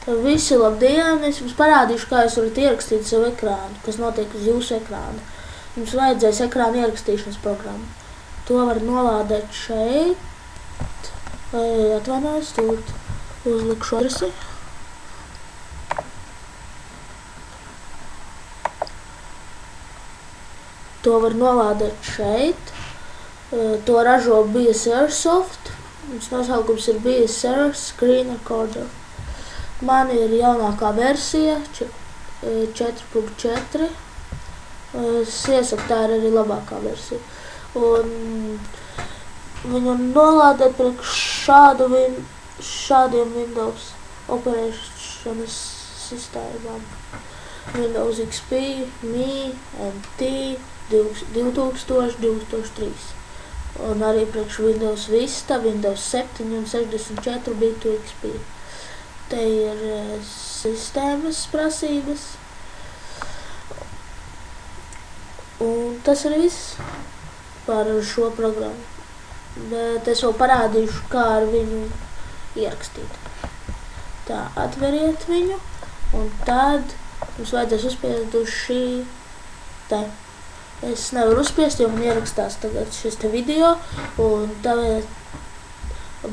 Visi labdien, es jums parādīšu, kā jūs varat ierakstīt savu ekrānu, kas notiek uz jūsu ekrāna. Jums vajadzēs ekrāna ierakstīšanas programmu. To var nolādēt šeit, atvainojos, tur uzlikšu adresi. To var nolādēt šeit, to ražo BSRsoft, mums nosaukums ir BSR Screen Recorder. Man ir jaunākā versija 4.4. Es iesaku, tā ir arī labākā versija. Un viņu nolādēt priekš šādiem Windows operēšanas sistēmām. Windows XP, ME, NT, 2000, 2003. Un arī priekš Windows Vista, Windows 7 un 64 bitu XP. Te ir sistēmas prasības. Un tas ir viss par šo programmu. Bet es vēl parādīšu, kā ar viņu ierakstīt. Tā, atveriet viņu, un tad jums vajadzēs uzspiest uz šī te. Es nevaru uzspiest, jo man ierakstās tagad šis te video, un tagad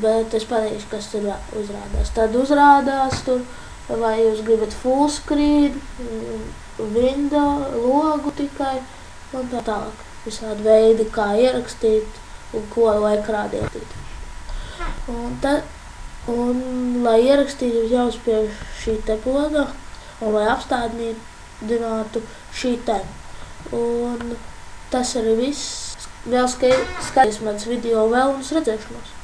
bet es pateikšu, kas tur uzrādās. Tad uzrādās tur, vai jūs gribat full screen, window, logu tikai, un tā tālāk. Visādi veidi, kā ierakstīt un ko ekrāna ierakstīt. Un lai ierakstītu, jūs jāuzspiež šī te poga, un lai apstādinātu šī te. Un tas arī viss. Vēl skaties mans video vēl un uz redzēšanos.